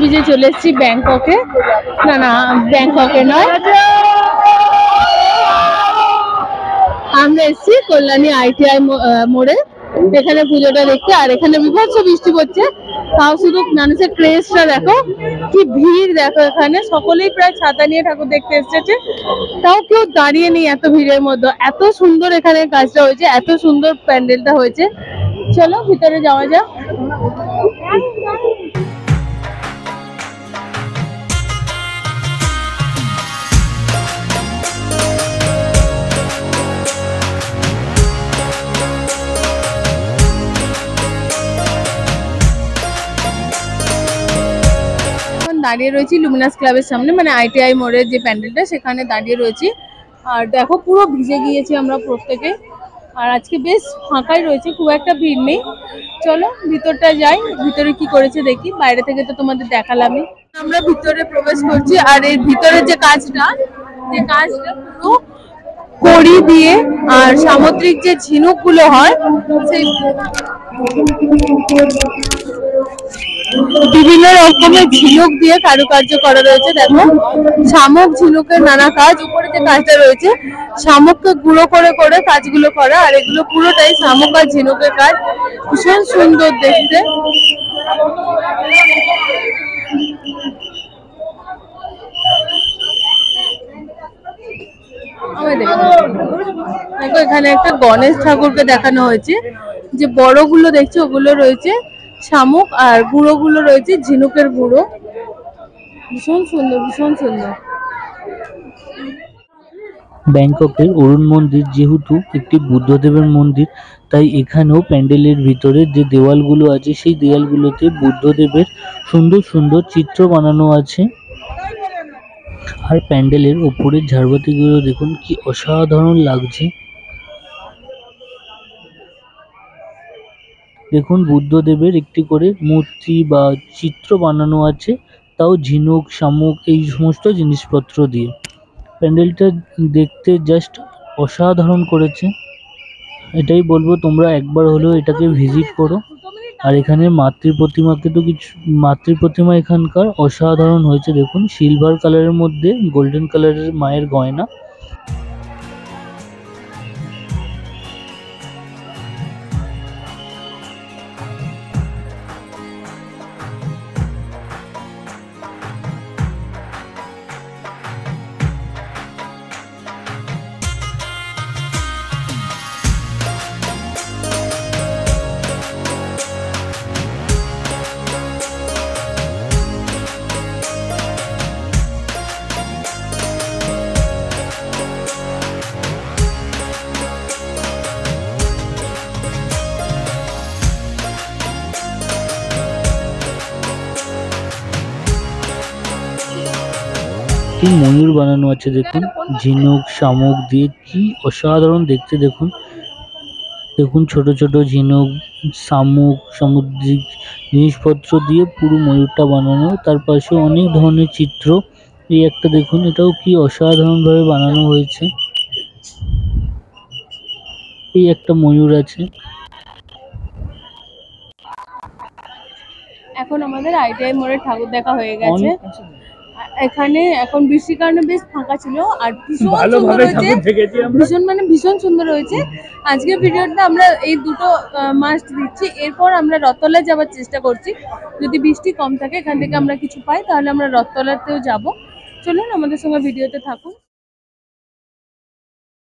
ভিজে চলে এসেছি ব্যাংককে। না না, ব্যাংককে নয়, আমরা এসেছি কল্যাণী ITI মোড়ে এখানে পুজোটা দেখতে। আর এখানে বিভৎস বৃষ্টি পড়ছে, তাও শুধু মানুষের ক্রেজটা দেখো, কি ভিড় দেখো। এখানে সকলেই প্রায় ছাতা নিয়ে ঠাকুর দেখতে এসেছে, তাও কেউ দাঁড়িয়ে নেই এত ভিড়ের মধ্যে। এত সুন্দর এখানে কাজটা হয়েছে, এত সুন্দর প্যান্ডেলটা হয়েছে। চলো ভিতরে যাওয়া যাক। দাঁড়িয়ে রয়েছি লুমিনাস ক্লাবের সামনে, মানে ITI মোড়ের যে প্যান্ডেলটা সেখানে দাঁড়িয়ে রয়েছি। আর দেখো পুরো ভিজে গিয়েছি আমরা প্রত্যেকে। আর আজকে বেশ ফাঁকাই রয়েছে, খুব একটা ভিড় নেই। চলো ভিতরটা যাই, ভিতরে কি করেছে দেখি। বাইরে থেকে তো তোমাদের দেখালামই। আমরা ভিতরে প্রবেশ করছি। আর এর ভিতরে যে কাজটা পুরো কড়ি দিয়ে আর সামুদ্রিক যে ঝিনুক গুলো হয় সেই বিভিন্ন রকমের ঝিনুক দিয়ে কারুকার্য করা রয়েছে। দেখো শামুক ঝিনুকের নানা কাজ। উপরে যে কাজটা রয়েছে শামুককে গুঁড়ো করে করে কাজগুলো করা, আর এগুলো পুরোটাই শামুক আর ঝিনুকের কাজ। ভীষণ সুন্দর দেখতে। দেখো এখানে একটা গণেশ ঠাকুরকে দেখানো হয়েছে। যে বড়গুলো দেখছো ওগুলো রয়েছে শামুক, আর গুঁড়ো গুলো রয়েছে ঝিনুকের গুঁড়ো। ভীষণ সুন্দর, ভীষণ সুন্দর। ব্যাংককের অরুণ মন্দির যেহেতু একটি বুদ্ধদেবের মন্দির, তাই এখানেও প্যান্ডেলের ভিতরে যে দেওয়ালগুলো আছে সেই দেওয়ালগুলোতে বুদ্ধদেবের সুন্দর সুন্দর চিত্র বানানো আছে। আর প্যান্ডেলের ওপরের ঝাড়বাতিগুলো দেখুন কি অসাধারণ লাগছে। দেখুন বুদ্ধদেবের একটি করে মূর্তি বা চিত্র বানানো আছে, তাও ঝিনুক শামুক এই সমস্ত জিনিসপত্র দিয়ে। প্যান্ডেলটা দেখতে জাস্ট অসাধারণ করেছে। এটাই বলবো তোমরা একবার হলেও এটাকে ভিজিট করো। আর এখানে মাতৃ প্রতিমা এখানকার অসাধারণ হয়েছে। দেখুন সিলভার কালারের মধ্যে গোল্ডেন কালারের মায়ের গয়না। কি ময়ূর বানানো আছে দেখুন, ঝিনুক শামুক দিয়ে, কি অসাধারণ দেখতে। দেখুন দেখুন ছোট ছোট ঝিনুক শামুক সামুদ্রিক জিনিসপত্র দিয়ে পুরো ময়ূরটা বানানো। তার পাশে অনেক ধরনের চিত্র। এই একটা দেখুন, এটাও কি অসাধারণ ভাবে বানানো হয়েছে। এই একটা ময়ূর আছে। এখন আমাদের ITI মোড়ের ঠাকুর দেখা হয়ে গেছে। এখানে এখন বৃষ্টির কারণে বেশ ফাঁকা ছিল, আর ভীষণ সুন্দর হয়েছে। ভীষণ সুন্দর হয়েছে। আজকে ভিডিওটা আমরা এই দুটো মাস্ট দিচ্ছি। এরপর আমরা রথতলায় যাওয়ার চেষ্টা করছি। যদি বৃষ্টি কম থাকে, এখান থেকে আমরা কিছু পাই, তাহলে আমরা রথতলাতেও যাব। চলুন আমাদের সঙ্গে ভিডিওতে থাকুন।